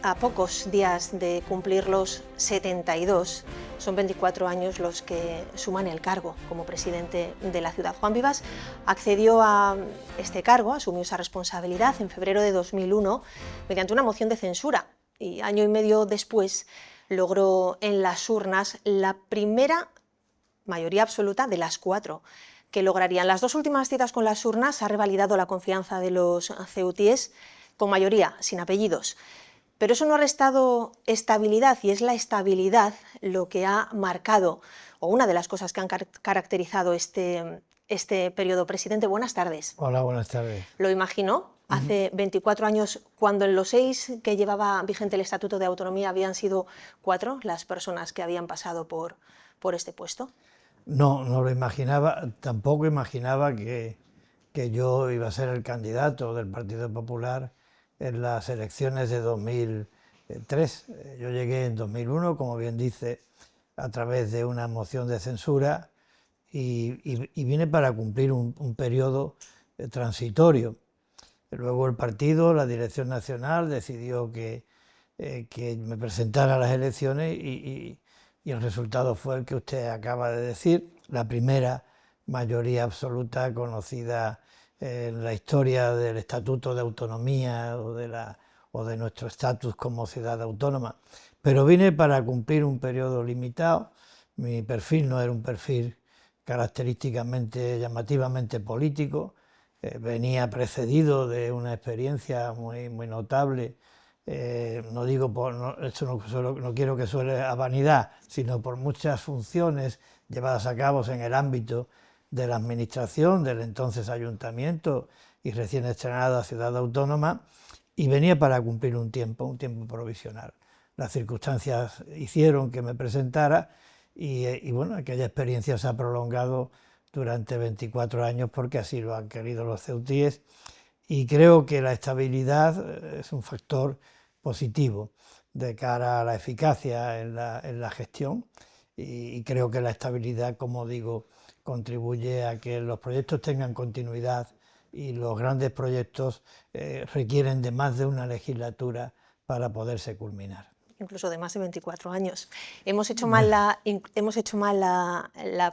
A pocos días de cumplir los 72, son 24 años los que suman el cargo como presidente de la ciudad. Juan Vivas accedió a este cargo, asumió esa responsabilidad en febrero de 2001 mediante una moción de censura y año y medio después logró en las urnas la primera mayoría absoluta de las 4 que lograrían. Las dos últimas citas con las urnas ha revalidado la confianza de los ceutíes con mayoría, sin apellidos. Pero eso no ha restado estabilidad, y es la estabilidad lo que ha marcado, o una de las cosas que han caracterizado este periodo. Presidente, buenas tardes. Hola, buenas tardes. ¿Lo imaginó hace 24 años, cuando en los 6 que llevaba vigente el Estatuto de Autonomía habían sido 4 las personas que habían pasado por este puesto? No, no lo imaginaba, tampoco imaginaba que yo iba a ser el candidato del Partido Popular en las elecciones de 2003. Yo llegué en 2001, como bien dice, a través de una moción de censura y vine para cumplir un periodo transitorio. Luego el partido, la dirección nacional, decidió que me presentara a las elecciones y el resultado fue el que usted acaba de decir, la primera mayoría absoluta conocida en la historia del Estatuto de Autonomía o de nuestro estatus como ciudad autónoma. Pero vine para cumplir un periodo limitado. Mi perfil no era un perfil característicamente, llamativamente político. Venía precedido de una experiencia muy notable. No digo esto no quiero que suene a vanidad, sino por muchas funciones llevadas a cabo en el ámbito de la administración del entonces ayuntamiento y recién estrenada ciudad autónoma, y venía para cumplir un tiempo provisional. Las circunstancias hicieron que me presentara y bueno, aquella experiencia se ha prolongado durante 24 años porque así lo han querido los ceutíes, y creo que la estabilidad es un factor positivo de cara a la eficacia en la gestión, y creo que la estabilidad, como digo, contribuye a que los proyectos tengan continuidad, y los grandes proyectos requieren de más de una legislatura para poderse culminar. Incluso de más de 24 años. Hemos hecho mal la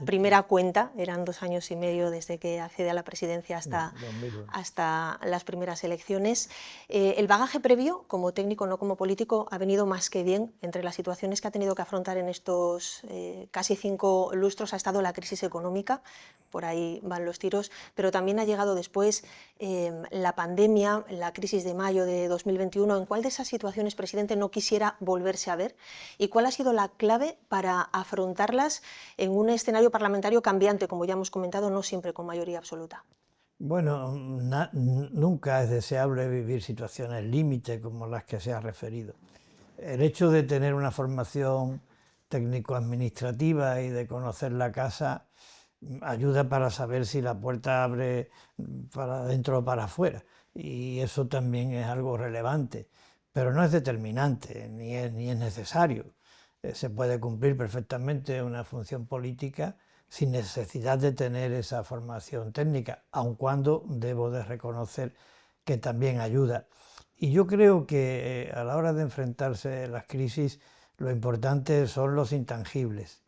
primera cuenta, eran 2 años y medio desde que accede a la presidencia hasta las primeras elecciones. El bagaje previo, como técnico, no como político, ha venido más que bien. Entre las situaciones que ha tenido que afrontar en estos casi 5 lustros ha estado la crisis económica, por ahí van los tiros, pero también ha llegado después la pandemia, la crisis de mayo de 2021. ¿En cuál de esas situaciones, presidente, no quisiera volverse a ver? ¿Y cuál ha sido la clave para afrontarlas en un escenario parlamentario cambiante, como ya hemos comentado, no siempre con mayoría absoluta? Bueno, nunca es deseable vivir situaciones límite como las que se ha referido. El hecho de tener una formación técnico-administrativa y de conocer la casa ayuda para saber si la puerta abre para adentro o para afuera, y eso también es algo relevante, pero no es determinante ni es necesario. Se puede cumplir perfectamente una función política sin necesidad de tener esa formación técnica, aun cuando debo de reconocer que también ayuda. Y yo creo que a la hora de enfrentarse a las crisis, lo importante son los intangibles,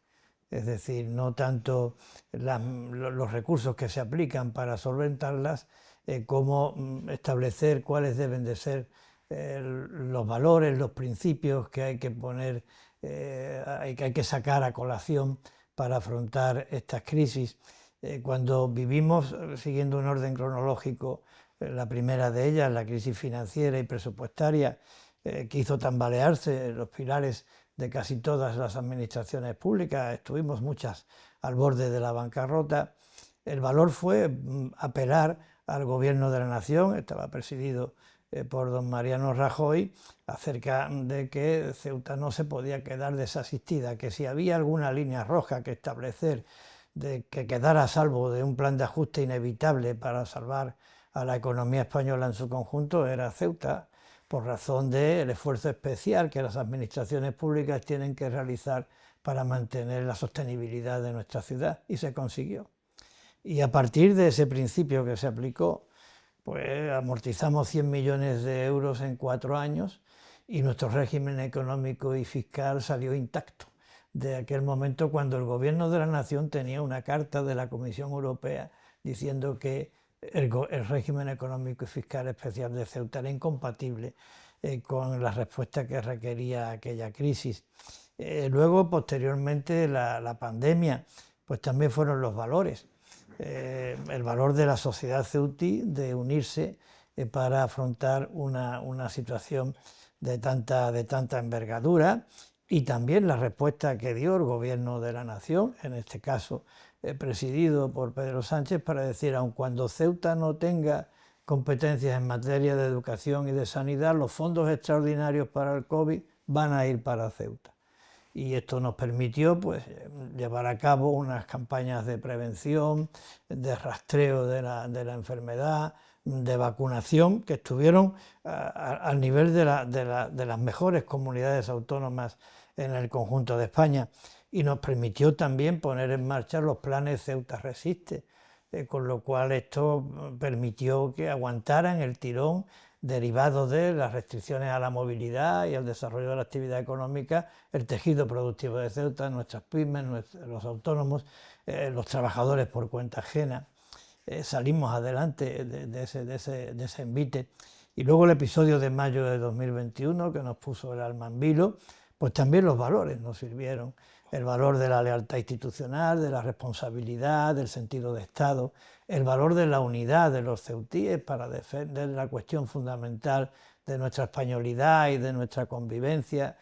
es decir, no tanto los recursos que se aplican para solventarlas, como establecer cuáles deben de ser los valores, los principios que hay que poner, hay que sacar a colación para afrontar estas crisis. Cuando vivimos, siguiendo un orden cronológico, la primera de ellas, la crisis financiera y presupuestaria, que hizo tambalearse los pilares de casi todas las administraciones públicas, estuvimos muchas al borde de la bancarrota. El valor fue apelar al gobierno de la nación, estaba presidido por don Mariano Rajoy, acerca de que Ceuta no se podía quedar desasistida, que si había alguna línea roja que establecer, de que quedara a salvo de un plan de ajuste inevitable para salvar a la economía española en su conjunto, era Ceuta, por razón del esfuerzo especial que las administraciones públicas tienen que realizar para mantener la sostenibilidad de nuestra ciudad, y se consiguió. Y a partir de ese principio que se aplicó, pues amortizamos 100 millones de euros en 4 años, y nuestro régimen económico y fiscal salió intacto de aquel momento, cuando el gobierno de la nación tenía una carta de la Comisión Europea diciendo que el régimen económico y fiscal especial de Ceuta era incompatible con la respuesta que requería aquella crisis. Luego, posteriormente, la pandemia, pues también fueron los valores. El valor de la sociedad ceutí de unirse para afrontar una situación de tanta envergadura, y también la respuesta que dio el gobierno de la nación, en este caso presidido por Pedro Sánchez, para decir, aun cuando Ceuta no tenga competencias en materia de educación y de sanidad, los fondos extraordinarios para el COVID van a ir para Ceuta. Y esto nos permitió, pues, llevar a cabo unas campañas de prevención, de rastreo de la enfermedad, de vacunación, que estuvieron al nivel de las mejores comunidades autónomas en el conjunto de España, y nos permitió también poner en marcha los planes Ceuta Resiste, con lo cual esto permitió que aguantaran el tirón derivado de las restricciones a la movilidad y al desarrollo de la actividad económica, el tejido productivo de Ceuta, nuestras pymes, los autónomos, los trabajadores por cuenta ajena. Salimos adelante de ese envite. Y luego el episodio de mayo de 2021, que nos puso el alma en vilo, pues también los valores nos sirvieron. El valor de la lealtad institucional, de la responsabilidad, del sentido de Estado, el valor de la unidad de los ceutíes para defender la cuestión fundamental de nuestra españolidad y de nuestra convivencia,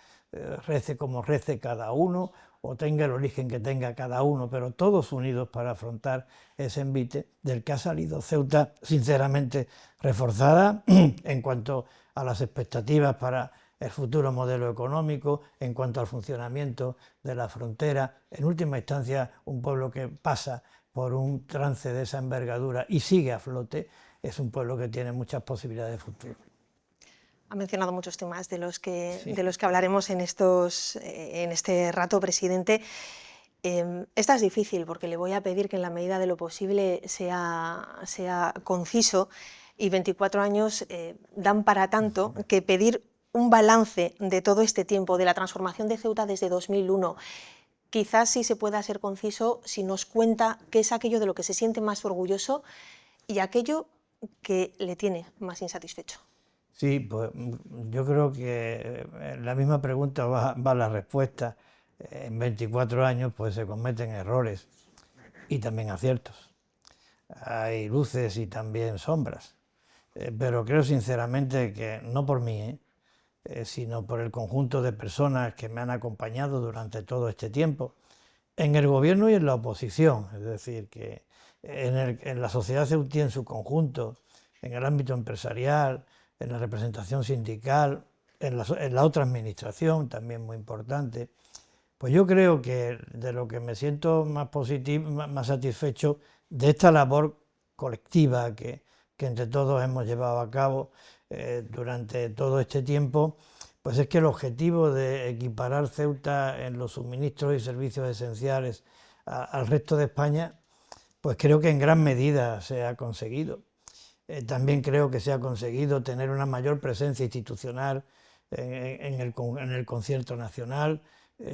rece como rece cada uno, o tenga el origen que tenga cada uno, pero todos unidos para afrontar ese envite, del que ha salido Ceuta sinceramente reforzada en cuanto a las expectativas para el futuro modelo económico, en cuanto al funcionamiento de la frontera. En última instancia, un pueblo que pasa por un trance de esa envergadura y sigue a flote, es un pueblo que tiene muchas posibilidades de futuro. Ha mencionado muchos temas de los que hablaremos en este rato, presidente. Esta es difícil, porque le voy a pedir que en la medida de lo posible sea conciso, y 24 años dan para tanto que pedir un balance de todo este tiempo, de la transformación de Ceuta desde 2001. Quizás sí se pueda ser conciso si nos cuenta qué es aquello de lo que se siente más orgulloso y aquello que le tiene más insatisfecho. Sí, pues yo creo que en la misma pregunta va la respuesta. En 24 años pues se cometen errores y también aciertos. Hay luces y también sombras. Pero creo sinceramente que, no por mí, sino por el conjunto de personas que me han acompañado durante todo este tiempo, en el gobierno y en la oposición, es decir, que en la sociedad ceutí en su conjunto, en el ámbito empresarial, en la representación sindical, en la otra administración, también muy importante, pues yo creo que de lo que me siento más positivo, más satisfecho de esta labor colectiva que entre todos hemos llevado a cabo durante todo este tiempo, pues es que el objetivo de equiparar Ceuta en los suministros y servicios esenciales al resto de España, pues creo que en gran medida se ha conseguido. También creo que se ha conseguido tener una mayor presencia institucional en el concierto nacional.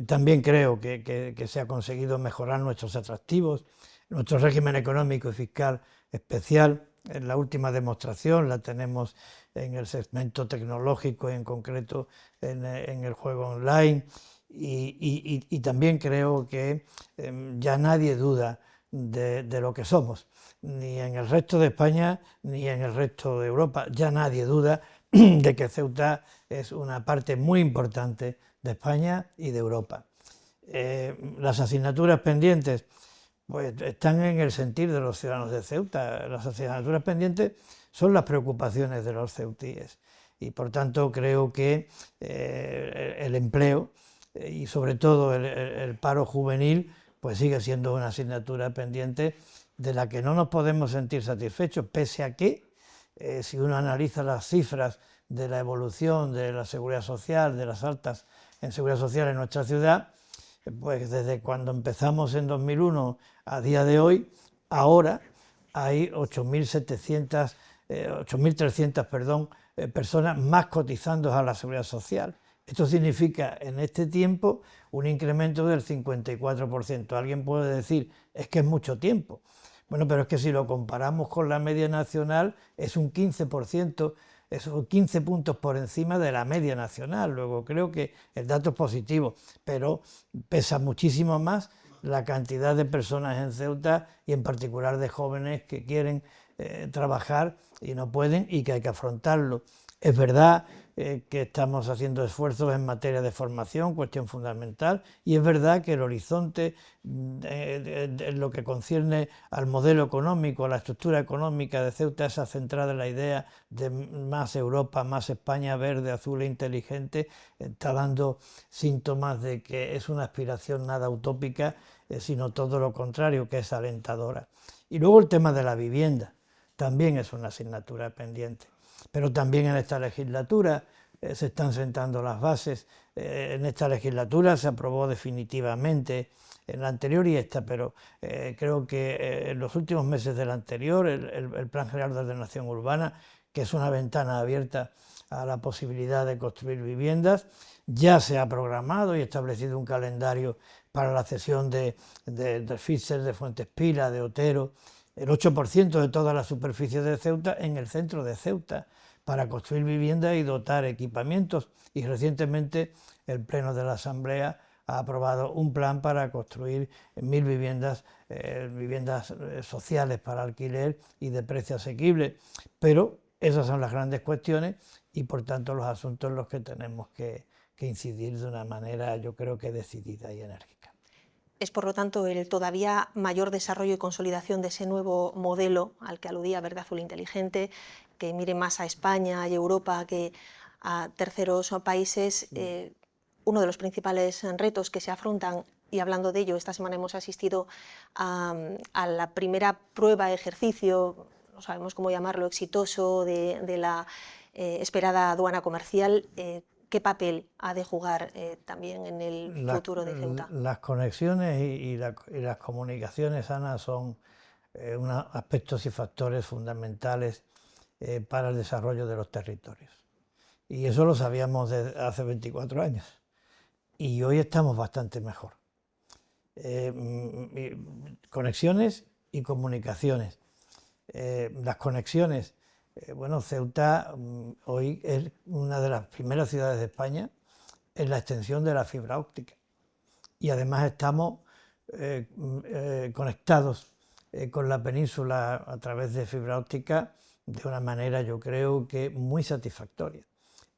También creo que se ha conseguido mejorar nuestros atractivos, nuestro régimen económico y fiscal especial. En la última demostración la tenemos en el segmento tecnológico y en concreto en el juego online, y también creo que ya nadie duda de lo que somos, ni en el resto de España ni en el resto de Europa. Ya nadie duda de que Ceuta es una parte muy importante de España y de Europa. Las asignaturas pendientes pues están en el sentir de los ciudadanos de Ceuta. Las asignaturas pendientes son las preocupaciones de los ceutíes, y por tanto creo que el empleo y sobre todo el paro juvenil pues sigue siendo una asignatura pendiente de la que no nos podemos sentir satisfechos, pese a que si uno analiza las cifras de la evolución de la seguridad social, de las altas en seguridad social en nuestra ciudad, pues desde cuando empezamos en 2001 a día de hoy, ahora hay 8.300 personas más cotizando a la seguridad social. Esto significa en este tiempo un incremento del 54%. Alguien puede decir, es que es mucho tiempo. Bueno, pero es que si lo comparamos con la media nacional es un 15%, esos 15 puntos por encima de la media nacional. Luego creo que el dato es positivo, pero pesa muchísimo más la cantidad de personas en Ceuta y en particular de jóvenes que quieren trabajar y no pueden y que hay que afrontarlo. Es verdad que estamos haciendo esfuerzos en materia de formación, cuestión fundamental, y es verdad que el horizonte en lo que concierne al modelo económico, a la estructura económica de Ceuta, esa centrada en la idea de más Europa, más España verde, azul e inteligente, está dando síntomas de que es una aspiración nada utópica, sino todo lo contrario, que es alentadora. Y luego el tema de la vivienda, también es una asignatura pendiente. Pero también en esta legislatura se están sentando las bases. En esta legislatura se aprobó definitivamente, en la anterior y esta, pero creo que en los últimos meses del anterior, el Plan General de Ordenación Urbana, que es una ventana abierta a la posibilidad de construir viviendas, ya se ha programado y establecido un calendario para la cesión de Fischer, de Fuentes Pila, de Otero, el 8% de toda la superficie de Ceuta en el centro de Ceuta, para construir viviendas y dotar equipamientos. Y recientemente el Pleno de la Asamblea ha aprobado un plan para construir 1000 viviendas sociales para alquiler y de precio asequible. Pero esas son las grandes cuestiones y por tanto los asuntos en los que tenemos que incidir de una manera, yo creo que decidida y enérgica. Es, por lo tanto, el todavía mayor desarrollo y consolidación de ese nuevo modelo al que aludía Verde Azul Inteligente, que mire más a España y Europa que a terceros países. Uno de los principales retos que se afrontan, y hablando de ello, esta semana hemos asistido a la primera prueba, ejercicio, no sabemos cómo llamarlo, exitoso de la esperada aduana comercial. ¿Qué papel ha de jugar también en el futuro de Ceuta? Las conexiones y las comunicaciones, Ana, son unos aspectos y factores fundamentales para el desarrollo de los territorios. Y eso lo sabíamos desde hace 24 años. Y hoy estamos bastante mejor. Conexiones y comunicaciones. Las conexiones. Bueno, Ceuta hoy es una de las primeras ciudades de España en la extensión de la fibra óptica. Y además estamos conectados con la península a través de fibra óptica de una manera, yo creo que muy satisfactoria.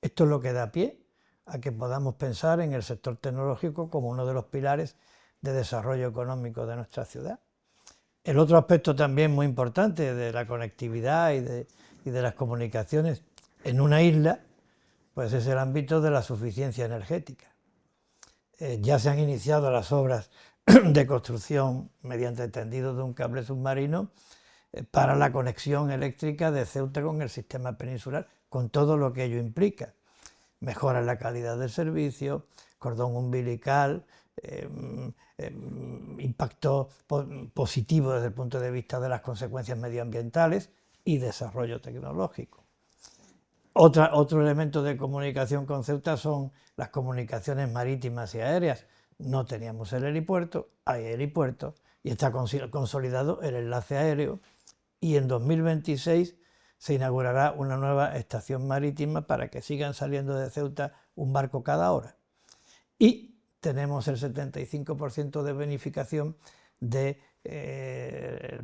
Esto es lo que da pie a que podamos pensar en el sector tecnológico como uno de los pilares de desarrollo económico de nuestra ciudad. El otro aspecto también muy importante de la conectividad y de las comunicaciones en una isla, pues es el ámbito de la suficiencia energética. Ya se han iniciado las obras de construcción mediante el tendido de un cable submarino para la conexión eléctrica de Ceuta con el sistema peninsular, con todo lo que ello implica. Mejora la calidad del servicio, cordón umbilical, impacto positivo desde el punto de vista de las consecuencias medioambientales y desarrollo tecnológico. Otro elemento de comunicación con Ceuta son las comunicaciones marítimas y aéreas. No teníamos el helipuerto, hay helipuerto y está consolidado el enlace aéreo, y en 2026 se inaugurará una nueva estación marítima para que sigan saliendo de Ceuta un barco cada hora. Y tenemos el 75% de bonificación del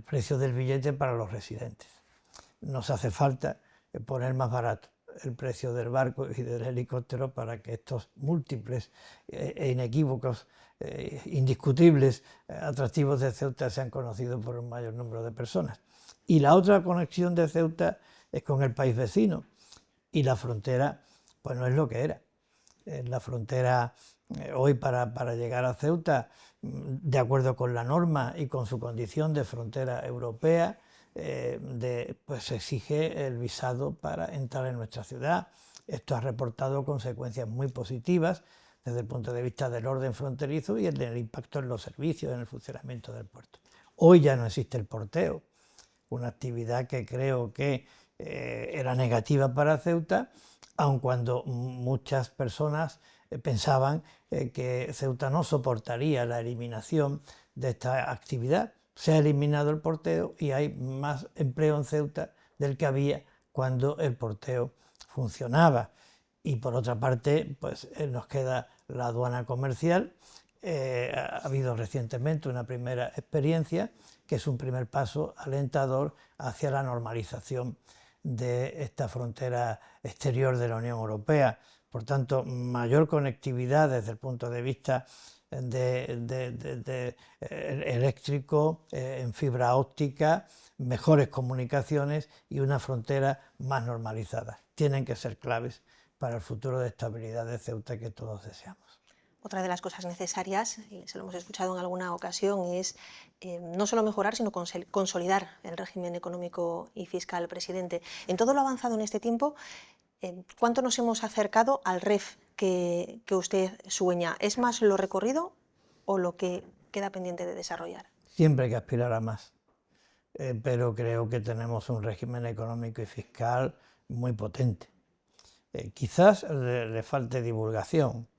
precio del billete para los residentes. Nos hace falta poner más barato el precio del barco y del helicóptero para que estos múltiples e inequívocos, indiscutibles atractivos de Ceuta sean conocidos por un mayor número de personas. Y la otra conexión de Ceuta es con el país vecino, y la frontera pues no es lo que era. La frontera hoy para llegar a Ceuta, de acuerdo con la norma y con su condición de frontera europea, pues se exige el visado para entrar en nuestra ciudad. Esto ha reportado consecuencias muy positivas desde el punto de vista del orden fronterizo y el impacto en los servicios, en el funcionamiento del puerto. Hoy ya no existe el porteo, una actividad que creo que era negativa para Ceuta, aun cuando muchas personas pensaban que Ceuta no soportaría la eliminación de esta actividad. Se ha eliminado el porteo y hay más empleo en Ceuta del que había cuando el porteo funcionaba. Y por otra parte, pues nos queda la aduana comercial. Ha habido recientemente una primera experiencia que es un primer paso alentador hacia la normalización de esta frontera exterior de la Unión Europea. Por tanto, mayor conectividad desde el punto de vista eléctrico, en fibra óptica, mejores comunicaciones y una frontera más normalizada. Tienen que ser claves para el futuro de estabilidad de Ceuta que todos deseamos. Otra de las cosas necesarias, y se lo hemos escuchado en alguna ocasión, es no solo mejorar, sino consolidar el régimen económico y fiscal, presidente. En todo lo avanzado en este tiempo, ¿cuánto nos hemos acercado al REF que usted sueña? ¿Es más lo recorrido o lo que queda pendiente de desarrollar? Siempre hay que aspirar a más, pero creo que tenemos un régimen económico y fiscal muy potente. Quizás le falte divulgación,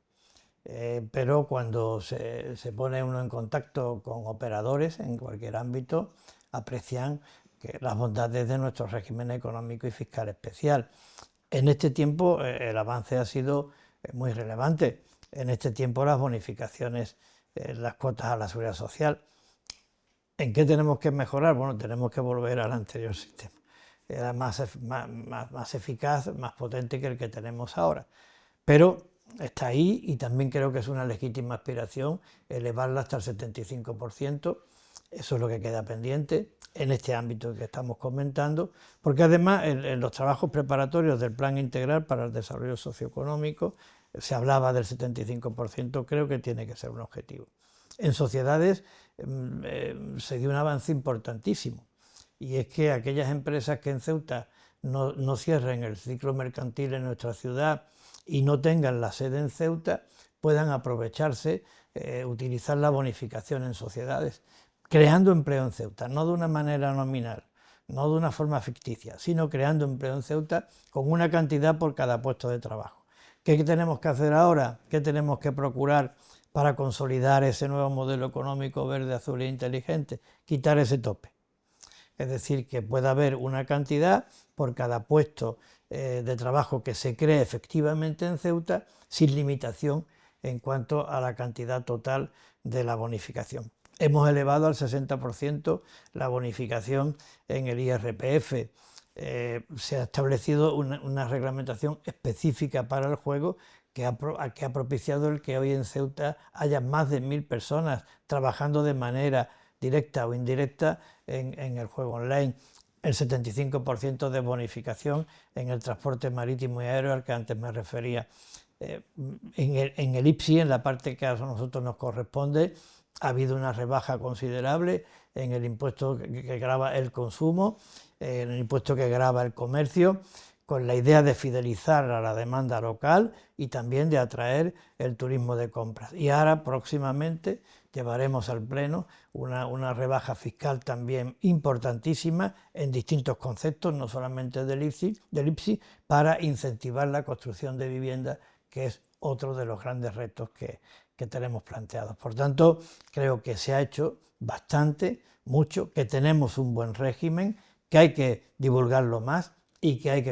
pero cuando se pone uno en contacto con operadores en cualquier ámbito, aprecian las bondades de nuestro régimen económico y fiscal especial. En este tiempo el avance ha sido muy relevante. En este tiempo las bonificaciones, las cuotas a la seguridad social. ¿En qué tenemos que mejorar? Bueno, tenemos que volver al anterior sistema. Era más eficaz, más potente que el que tenemos ahora. Pero está ahí y también creo que es una legítima aspiración elevarla hasta el 75%. Eso es lo que queda pendiente en este ámbito que estamos comentando, porque además en los trabajos preparatorios del Plan Integral para el Desarrollo Socioeconómico se hablaba del 75%, creo que tiene que ser un objetivo. En sociedades se dio un avance importantísimo, y es que aquellas empresas que en Ceuta no cierren el ciclo mercantil en nuestra ciudad y no tengan la sede en Ceuta, puedan aprovecharse, utilizar la bonificación en sociedades, creando empleo en Ceuta, no de una manera nominal, no de una forma ficticia, sino creando empleo en Ceuta con una cantidad por cada puesto de trabajo. ¿Qué tenemos que hacer ahora? ¿Qué tenemos que procurar para consolidar ese nuevo modelo económico verde, azul e inteligente? Quitar ese tope. Es decir, que pueda haber una cantidad por cada puesto de trabajo que se cree efectivamente en Ceuta, sin limitación en cuanto a la cantidad total de la bonificación. Hemos elevado al 60% la bonificación en el IRPF. Se ha establecido una reglamentación específica para el juego que ha propiciado el que hoy en Ceuta haya más de 1000 personas trabajando de manera directa o indirecta en el juego online. El 75% de bonificación en el transporte marítimo y aéreo al que antes me refería. En el IPSI, en la parte que a nosotros nos corresponde, ha habido una rebaja considerable en el impuesto que grava el consumo, en el impuesto que grava el comercio, con la idea de fidelizar a la demanda local y también de atraer el turismo de compras. Y ahora próximamente llevaremos al Pleno una rebaja fiscal también importantísima en distintos conceptos, no solamente del IPSI, para incentivar la construcción de vivienda, que es otro de los grandes retos que tenemos planteados. Por tanto, creo que se ha hecho bastante, mucho, que tenemos un buen régimen, que hay que divulgarlo más y que hay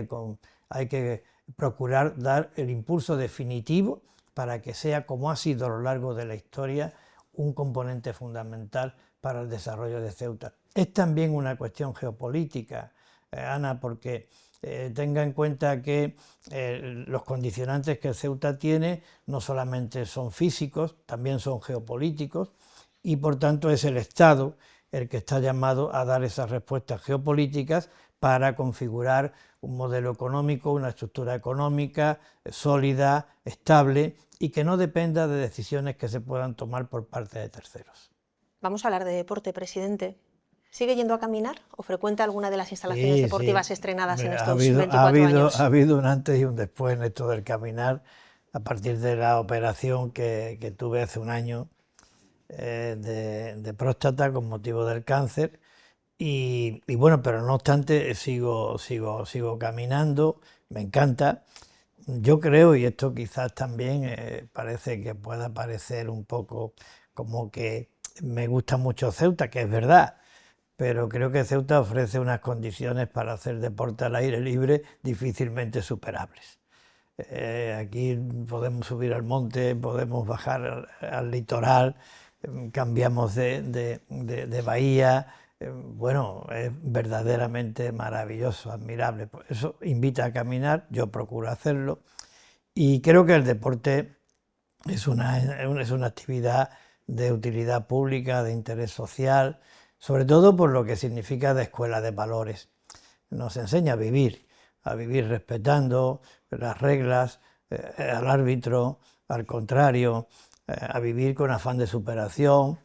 que procurar dar el impulso definitivo para que sea, como ha sido a lo largo de la historia, un componente fundamental para el desarrollo de Ceuta. Es también una cuestión geopolítica, Ana, porque tenga en cuenta que los condicionantes que Ceuta tiene no solamente son físicos, también son geopolíticos, y por tanto es el Estado el que está llamado a dar esas respuestas geopolíticas para configurar un modelo económico, una estructura económica sólida, estable y que no dependa de decisiones que se puedan tomar por parte de terceros. Vamos a hablar de deporte, presidente. ¿Sigue yendo a caminar o frecuenta alguna de las instalaciones deportivas estrenadas en estos 24 años? Ha habido un antes y un después en esto del caminar, a partir de la operación que tuve hace un año de próstata con motivo del cáncer, Y bueno, pero no obstante sigo caminando, me encanta. Yo creo, y esto quizás también parece que pueda parecer un poco como que me gusta mucho Ceuta, que es verdad, pero creo que Ceuta ofrece unas condiciones para hacer deporte al aire libre difícilmente superables. Aquí podemos subir al monte, podemos bajar al litoral, cambiamos de bahía. Bueno, es verdaderamente maravilloso, admirable. Por eso invita a caminar, yo procuro hacerlo. Y creo que el deporte es una actividad de utilidad pública, de interés social, sobre todo por lo que significa de escuela de valores. Nos enseña a vivir respetando las reglas, al árbitro, al contrario, a vivir con afán de superación,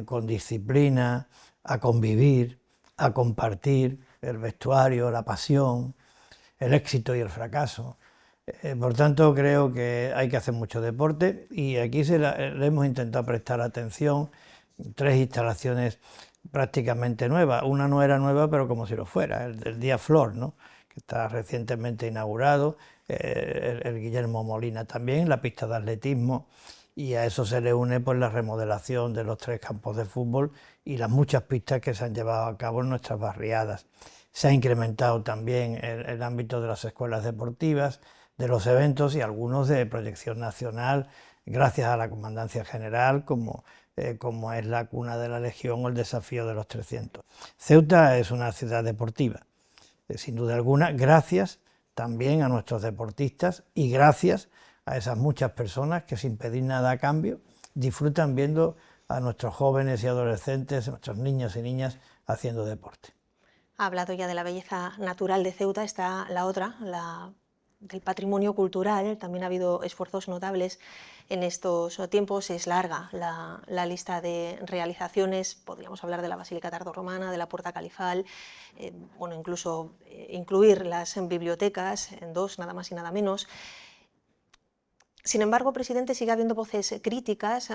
con disciplina, a convivir, a compartir el vestuario, la pasión, el éxito y el fracaso. Por tanto, creo que hay que hacer mucho deporte y aquí le hemos intentado prestar atención. 3 instalaciones prácticamente nuevas. Una no era nueva, pero como si lo fuera, el Día Flor, ¿no?, que está recientemente inaugurado, el Guillermo Molina también, la pista de atletismo, y a eso se le une pues la remodelación de los 3 campos de fútbol y las muchas pistas que se han llevado a cabo en nuestras barriadas. Se ha incrementado también el ámbito de las escuelas deportivas, de los eventos y algunos de proyección nacional, gracias a la Comandancia General, como es la Cuna de la Legión o el Desafío de los 300. Ceuta es una ciudad deportiva, sin duda alguna, gracias también a nuestros deportistas y gracias a esas muchas personas que sin pedir nada a cambio disfrutan viendo a nuestros jóvenes y adolescentes, a nuestros niños y niñas haciendo deporte. Ha hablado ya de la belleza natural de Ceuta, está la otra, la del patrimonio cultural. También ha habido esfuerzos notables en estos tiempos. Es larga la lista de realizaciones. Podríamos hablar de la Basílica Tardorromana, de la Puerta Califal, bueno, incluso incluir las bibliotecas en 2, nada más y nada menos. Sin embargo, presidente, sigue habiendo voces críticas,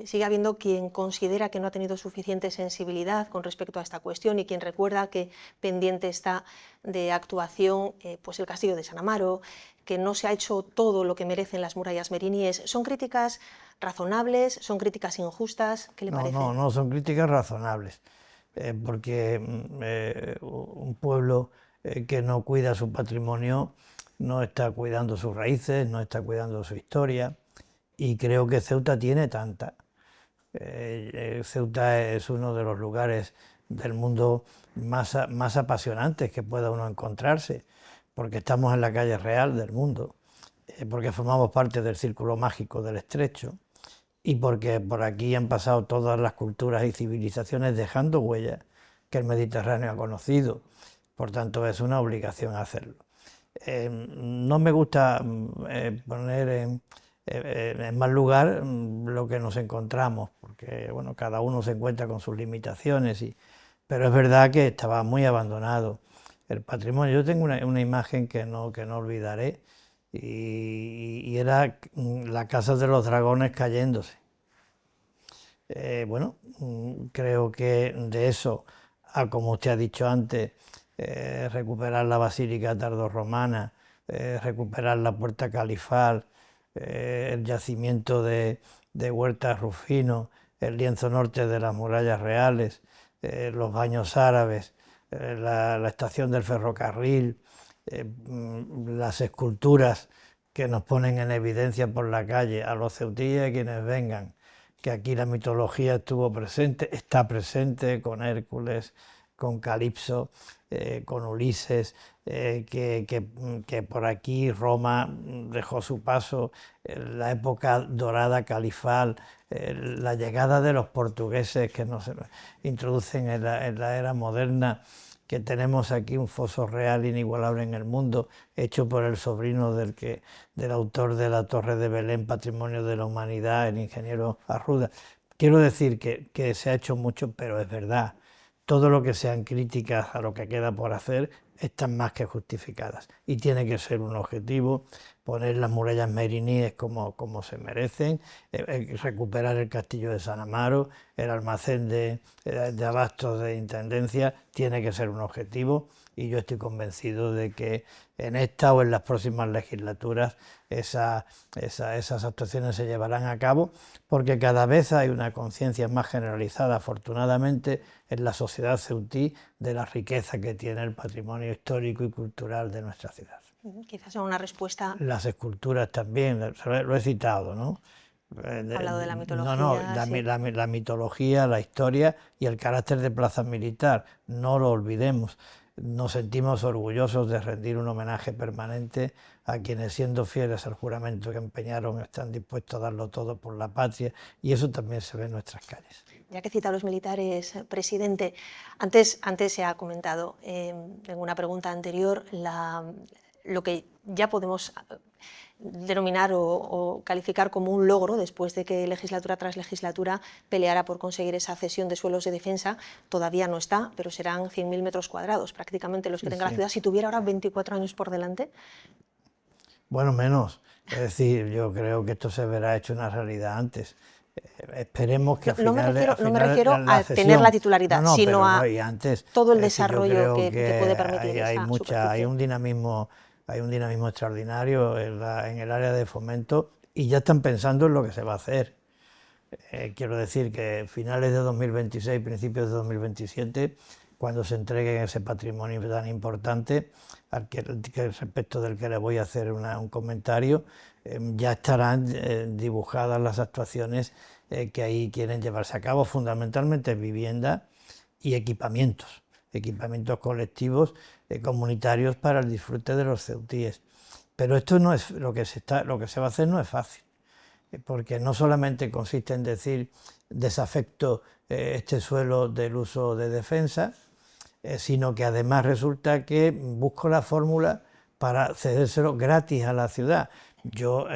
sigue habiendo quien considera que no ha tenido suficiente sensibilidad con respecto a esta cuestión y quien recuerda que pendiente está de actuación pues el Castillo de San Amaro, que no se ha hecho todo lo que merecen las murallas meriníes. ¿Son críticas razonables? ¿Son críticas injustas? ¿Qué le parece? No, son críticas razonables, porque un pueblo que no cuida su patrimonio no está cuidando sus raíces, no está cuidando su historia, y creo que Ceuta tiene tanta. Ceuta es uno de los lugares del mundo más apasionantes que pueda uno encontrarse, porque estamos en la calle real del mundo, porque formamos parte del círculo mágico del Estrecho, y porque por aquí han pasado todas las culturas y civilizaciones dejando huellas que el Mediterráneo ha conocido. Por tanto, es una obligación hacerlo. No me gusta poner en mal lugar lo que nos encontramos, porque bueno, cada uno se encuentra con sus limitaciones, pero es verdad que estaba muy abandonado el patrimonio. Yo tengo una imagen que no olvidaré, y era la Casa de los Dragones cayéndose. Bueno, creo que de eso a, como usted ha dicho antes, recuperar la Basílica Tardorromana, recuperar la Puerta Califal, el yacimiento de Huerta Rufino, el lienzo norte de las murallas reales, los baños árabes, la estación del ferrocarril, las esculturas que nos ponen en evidencia por la calle a los ceutíes y a quienes vengan, que aquí la mitología estuvo presente, está presente con Hércules, con Calipso, con Ulises, que por aquí Roma dejó su paso, la época dorada califal, la llegada de los portugueses que nos introducen en la era moderna, que tenemos aquí un foso real inigualable en el mundo, hecho por el sobrino del autor de la Torre de Belén, Patrimonio de la Humanidad, el ingeniero Arruda. Quiero decir que se ha hecho mucho, pero es verdad, todo lo que sean críticas a lo que queda por hacer están más que justificadas. Y tiene que ser un objetivo poner las murallas meriníes como se merecen, recuperar el castillo de San Amaro, el almacén de abastos de Intendencia, tiene que ser un objetivo, y yo estoy convencido de que en esta o en las próximas legislaturas esas actuaciones se llevarán a cabo, porque cada vez hay una conciencia más generalizada, afortunadamente, en la sociedad ceutí de la riqueza que tiene el patrimonio histórico y cultural de nuestra ciudad. Quizás sea una respuesta... Las esculturas también, lo he citado, ¿no? Ha hablado de la mitología. No, sí. la mitología, la historia y el carácter de plaza militar, no lo olvidemos. Nos sentimos orgullosos de rendir un homenaje permanente a quienes, siendo fieles al juramento que empeñaron, están dispuestos a darlo todo por la patria, y eso también se ve en nuestras calles. Ya que cita a los militares, presidente, antes se ha comentado en una pregunta anterior lo que ya podemos denominar o calificar como un logro después de que legislatura tras legislatura peleara por conseguir esa cesión de suelos de defensa. Todavía no está, pero serán 100.000 metros cuadrados prácticamente los que tenga la ciudad. Si tuviera ahora 24 años por delante. Bueno, menos. Es decir, yo creo que esto se verá hecho una realidad antes. Esperemos que no me refiero a tener la titularidad, sino a antes, todo el desarrollo que puede permitir hay un dinamismo extraordinario en el área de fomento, y ya están pensando en lo que se va a hacer. Quiero decir que finales de 2026, principios de 2027, cuando se entregue ese patrimonio tan importante, respecto del que le voy a hacer un comentario, ya estarán dibujadas las actuaciones que ahí quieren llevarse a cabo, fundamentalmente vivienda y equipamientos colectivos comunitarios para el disfrute de los ceutíes. Pero esto no es lo que se va a hacer, no es fácil, porque no solamente consiste en decir desafecto este suelo del uso de defensa, sino que además resulta que busco la fórmula para cedérselo gratis a la ciudad. Yo,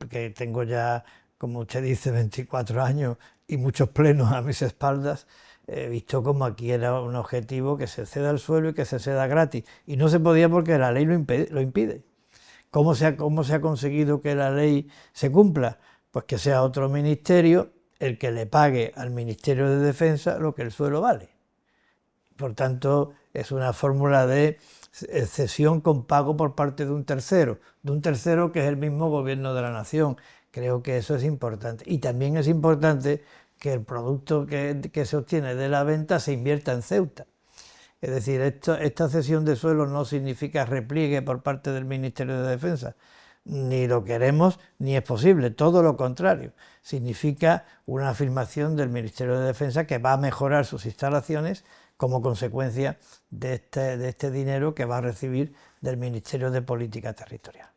que tengo ya, como usted dice, 24 años y muchos plenos a mis espaldas, he visto como aquí era un objetivo que se ceda el suelo y que se ceda gratis. Y no se podía porque la ley lo impide. ¿Cómo se ha conseguido que la ley se cumpla? Pues que sea otro ministerio el que le pague al Ministerio de Defensa lo que el suelo vale. Por tanto, es una fórmula de cesión con pago por parte de un tercero que es el mismo gobierno de la nación. Creo que eso es importante. Y también es importante que el producto que se obtiene de la venta se invierta en Ceuta. Es decir, esta cesión de suelo no significa repliegue por parte del Ministerio de Defensa. Ni lo queremos ni es posible, todo lo contrario. Significa una afirmación del Ministerio de Defensa que va a mejorar sus instalaciones como consecuencia de este dinero que va a recibir del Ministerio de Política Territorial.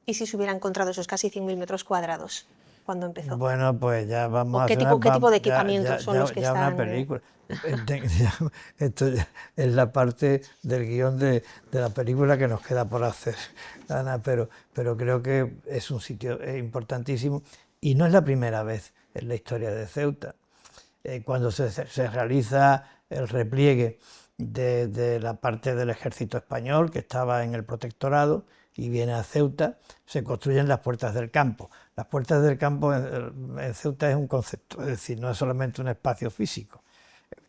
¿Y si se hubiera encontrado esos casi 100.000 metros cuadrados cuando empezó? Bueno, pues ya vamos a hacer... ¿Qué tipo de equipamientos son los que están...? Una película. Esto ya es la parte del guión de la película que nos queda por hacer, Ana, pero creo que es un sitio importantísimo, y no es la primera vez en la historia de Ceuta. Cuando se realiza el repliegue de la parte del ejército español que estaba en el protectorado y viene a Ceuta, se construyen las puertas del campo. Las puertas del campo en Ceuta es un concepto, es decir, no es solamente un espacio físico.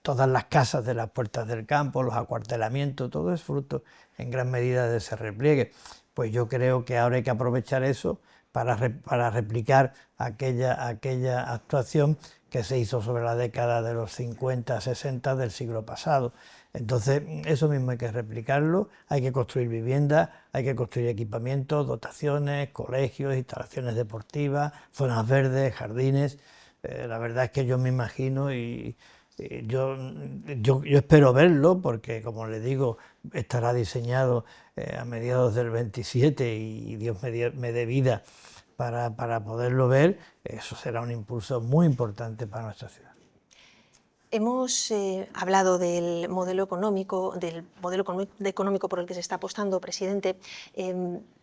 Todas las casas de las puertas del campo, los acuartelamientos, todo es fruto en gran medida de ese repliegue. Pues yo creo que ahora hay que aprovechar eso para replicar aquella actuación que se hizo sobre la década de los 50, 60 del siglo pasado. Entonces, eso mismo hay que replicarlo, hay que construir viviendas, hay que construir equipamientos, dotaciones, colegios, instalaciones deportivas, zonas verdes, jardines. La verdad es que yo me imagino y yo espero verlo, porque, como le digo, estará diseñado a mediados del 27 y Dios me dé vida para poderlo ver. Eso será un impulso muy importante para nuestra ciudad. Hemos hablado del modelo económico por el que se está apostando, presidente.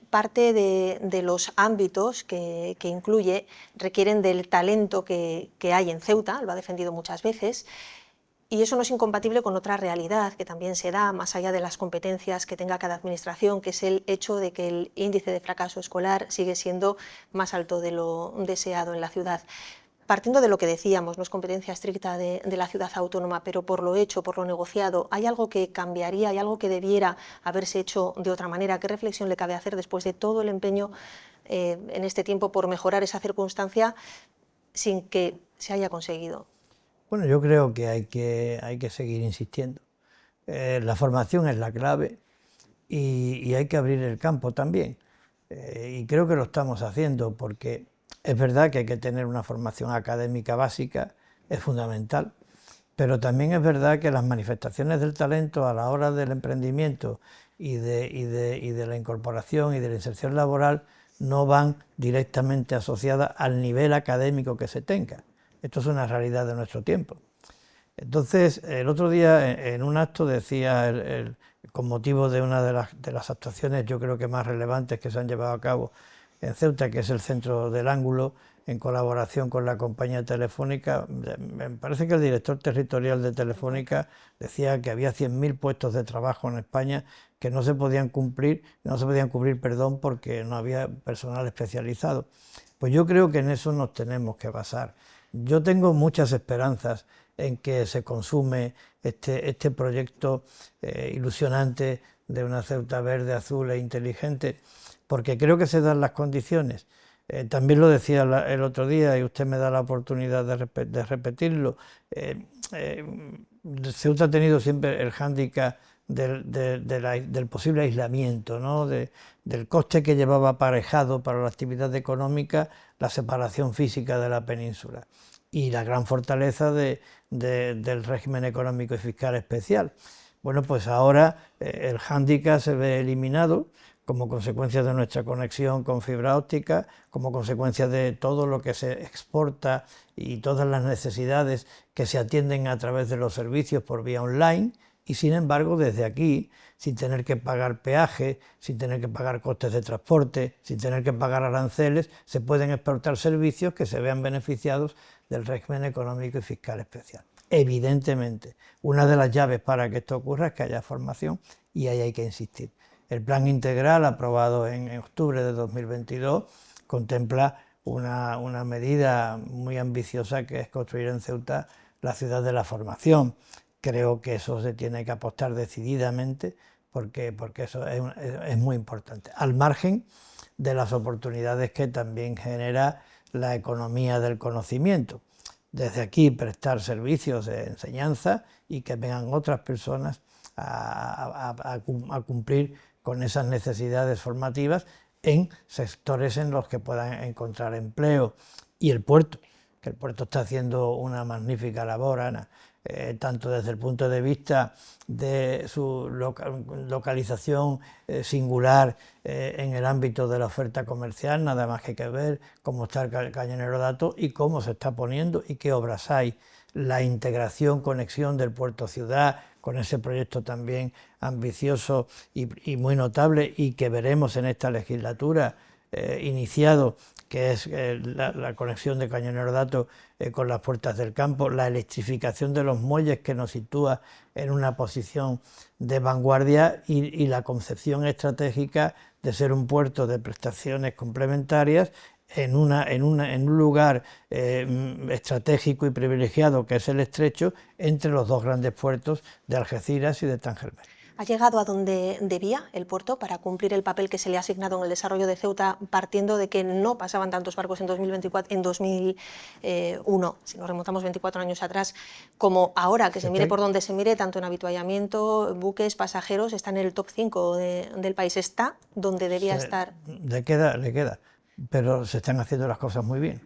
Parte de los ámbitos que incluye requieren del talento que hay en Ceuta, lo ha defendido muchas veces. Y eso no es incompatible con otra realidad que también se da, más allá de las competencias que tenga cada administración, que es el hecho de que el índice de fracaso escolar sigue siendo más alto de lo deseado en la ciudad. Partiendo de lo que decíamos, no es competencia estricta de la ciudad autónoma, pero por lo hecho, por lo negociado, ¿hay algo que cambiaría, hay algo que debiera haberse hecho de otra manera? ¿Qué reflexión le cabe hacer después de todo el empeño en este tiempo por mejorar esa circunstancia sin que se haya conseguido? Bueno, yo creo que hay que seguir insistiendo. La formación es la clave y hay que abrir el campo también. Y creo que lo estamos haciendo porque es verdad que hay que tener una formación académica básica, es fundamental, pero también es verdad que las manifestaciones del talento a la hora del emprendimiento y de la incorporación y de la inserción laboral no van directamente asociadas al nivel académico que se tenga. Esto es una realidad de nuestro tiempo. Entonces, el otro día en un acto decía, con motivo de una de las actuaciones yo creo que más relevantes que se han llevado a cabo en Ceuta, que es el Centro del Ángulo, en colaboración con la compañía Telefónica, me parece que el director territorial de Telefónica decía que había 100.000 puestos de trabajo en España que no se podían cubrir, porque no había personal especializado. Pues yo creo que en eso nos tenemos que basar. Yo tengo muchas esperanzas en que se consume este proyecto ilusionante de una Ceuta verde, azul e inteligente, porque creo que se dan las condiciones. También lo decía el otro día y usted me da la oportunidad de repetirlo. Ceuta ha tenido siempre el hándicap del posible aislamiento, ¿no? Del coste que llevaba aparejado para la actividad económica la separación física de la península y la gran fortaleza del régimen económico y fiscal especial. Bueno, pues ahora el hándicap se ve eliminado como consecuencia de nuestra conexión con fibra óptica, como consecuencia de todo lo que se exporta y todas las necesidades que se atienden a través de los servicios por vía online, y sin embargo desde aquí, sin tener que pagar peaje, sin tener que pagar costes de transporte, sin tener que pagar aranceles, se pueden exportar servicios que se vean beneficiados del régimen económico y fiscal especial. Evidentemente, una de las llaves para que esto ocurra es que haya formación y ahí hay que insistir. El plan integral aprobado en octubre de 2022 contempla una medida muy ambiciosa que es construir en Ceuta la ciudad de la formación. Creo que eso se tiene que apostar decididamente porque eso es muy importante, al margen de las oportunidades que también genera la economía del conocimiento. Desde aquí prestar servicios de enseñanza y que vengan otras personas a cumplir con esas necesidades formativas en sectores en los que puedan encontrar empleo. Y el puerto, que el puerto está haciendo una magnífica labor, Ana, tanto desde el punto de vista de su localización singular en el ámbito de la oferta comercial, nada más que hay que ver cómo está el Cañonero Dato y cómo se está poniendo y qué obras hay. La integración, conexión del puerto ciudad, con ese proyecto también ambicioso y muy notable y que veremos en esta legislatura iniciado, que es la conexión de Cañonero Dato con las Puertas del Campo, la electrificación de los muelles que nos sitúa en una posición de vanguardia y la concepción estratégica de ser un puerto de prestaciones complementarias en un lugar estratégico y privilegiado que es el Estrecho entre los dos grandes puertos de Algeciras y de Tanger-Més. ¿Ha llegado a donde debía el puerto para cumplir el papel que se le ha asignado en el desarrollo de Ceuta, partiendo de que no pasaban tantos barcos en 2001, si nos remontamos 24 años atrás, como ahora, que se mire por donde se mire, tanto en habituallamiento, buques, pasajeros, está en el top 5 del país, está donde debía estar? Le queda, pero se están haciendo las cosas muy bien.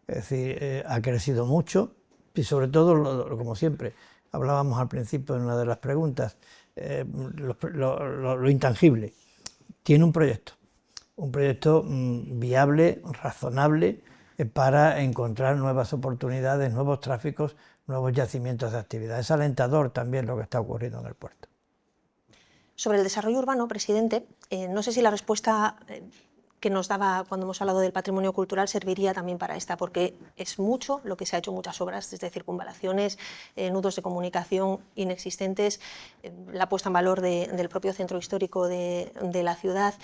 Es decir, ha crecido mucho y sobre todo, como siempre, hablábamos al principio en una de las preguntas, lo intangible. Tiene un proyecto viable, razonable, para encontrar nuevas oportunidades, nuevos tráficos, nuevos yacimientos de actividad. Es alentador también lo que está ocurriendo en el puerto. Sobre el desarrollo urbano, presidente, no sé si la respuesta que nos daba cuando hemos hablado del patrimonio cultural serviría también para esta, porque es mucho lo que se ha hecho, muchas obras, desde circunvalaciones, nudos de comunicación inexistentes, la puesta en valor del propio centro histórico de la ciudad.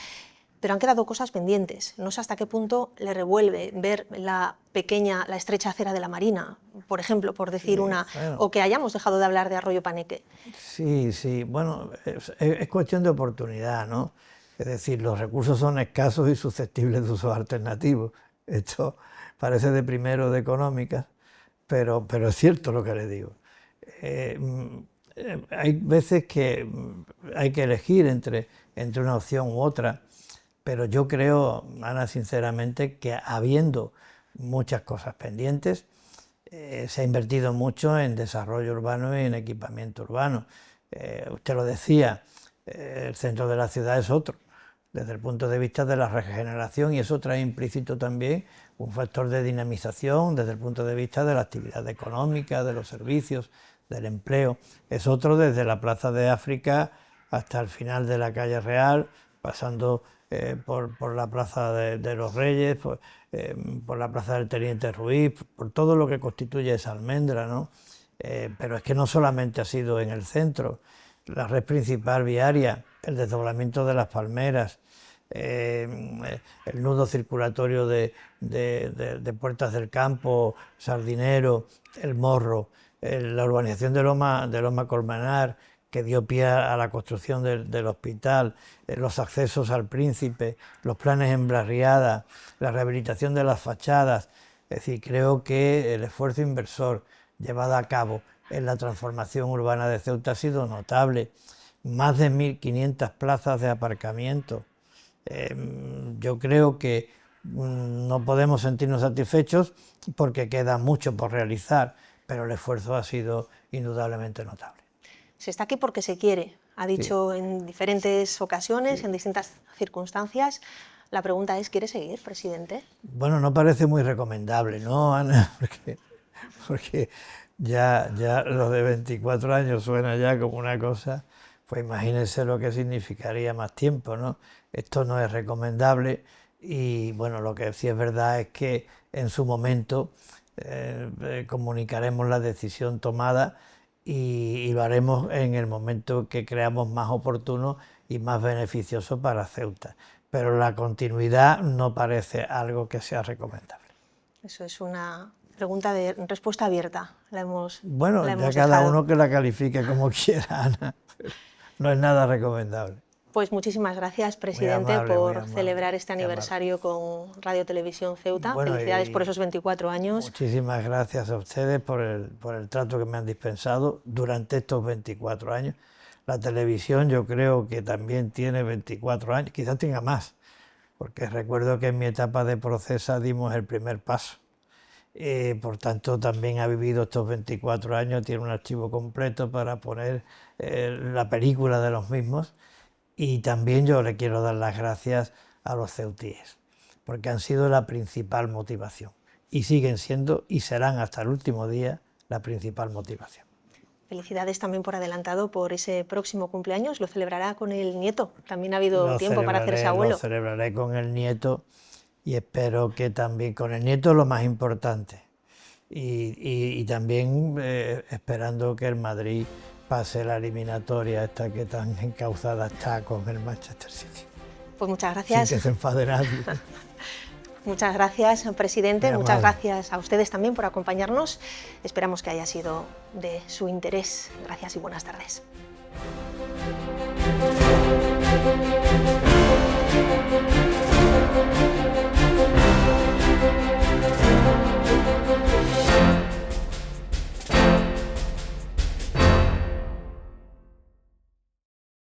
Pero han quedado cosas pendientes. No sé hasta qué punto le revuelve ver la estrecha acera de la Marina, por ejemplo, por decir una, bueno, o que hayamos dejado de hablar de Arroyo Paneque. Sí, bueno, es cuestión de oportunidad, ¿no? Es decir, los recursos son escasos y susceptibles de usos alternativos. Esto parece de primero de económicas, pero es cierto lo que le digo. Hay veces que hay que elegir entre una opción u otra, pero yo creo, Ana, sinceramente, que habiendo muchas cosas pendientes, se ha invertido mucho en desarrollo urbano y en equipamiento urbano. Usted lo decía, el centro de la ciudad es otro, desde el punto de vista de la regeneración, y eso trae implícito también un factor de dinamización desde el punto de vista de la actividad económica, de los servicios, del empleo. Es otro desde la Plaza de África hasta el final de la Calle Real, pasando por la Plaza de los Reyes, por la Plaza del Teniente Ruiz, por todo lo que constituye esa almendra, ¿no? Pero es que no solamente ha sido en el centro, la red principal viaria, el desdoblamiento de las Palmeras, el nudo circulatorio de Puertas del Campo, Sardinero, El Morro, la urbanización de Loma Colmenar, que dio pie a la construcción del hospital, los accesos al Príncipe, los planes en barriada, la rehabilitación de las fachadas. Es decir, creo que el esfuerzo inversor llevado a cabo en la transformación urbana de Ceuta ha sido notable. Más de 1.500 plazas de aparcamiento. Yo creo que no podemos sentirnos satisfechos porque queda mucho por realizar, pero el esfuerzo ha sido indudablemente notable. Se está aquí porque se quiere, ha dicho sí, en diferentes ocasiones, sí, en distintas circunstancias. La pregunta es, ¿quiere seguir, presidente? Bueno, no parece muy recomendable, ¿no, Ana? Porque ya lo de 24 años suena ya como una cosa, pues imagínense lo que significaría más tiempo, ¿no? Esto no es recomendable y, bueno, lo que sí es verdad es que en su momento comunicaremos la decisión tomada y lo haremos en el momento que creamos más oportuno y más beneficioso para Ceuta. Pero la continuidad no parece algo que sea recomendable. Eso es una pregunta de respuesta abierta. Bueno, ya cada uno que la califique como quiera, Ana. No es nada recomendable. Pues muchísimas gracias, presidente, por celebrar este aniversario con Radio Televisión Ceuta. Bueno, felicidades por esos 24 años. Muchísimas gracias a ustedes por el trato que me han dispensado durante estos 24 años. La televisión yo creo que también tiene 24 años, quizás tenga más, porque recuerdo que en mi etapa de Procesa dimos el primer paso. Por tanto, también ha vivido estos 24 años, tiene un archivo completo para poner la película de los mismos. Y también yo le quiero dar las gracias a los ceutíes, porque han sido la principal motivación. Y siguen siendo y serán hasta el último día la principal motivación. Felicidades también por adelantado por ese próximo cumpleaños. ¿Lo celebrará con el nieto? También ha habido tiempo para hacerse abuelo. Lo celebraré con el nieto y espero que también con el nieto lo más importante. Y también esperando que el Madrid pase la eliminatoria esta que tan encauzada está con el Manchester City. Pues muchas gracias. Sin que se enfade nadie. Muchas gracias, presidente. Muchas gracias a ustedes también por acompañarnos. Esperamos que haya sido de su interés. Gracias y buenas tardes.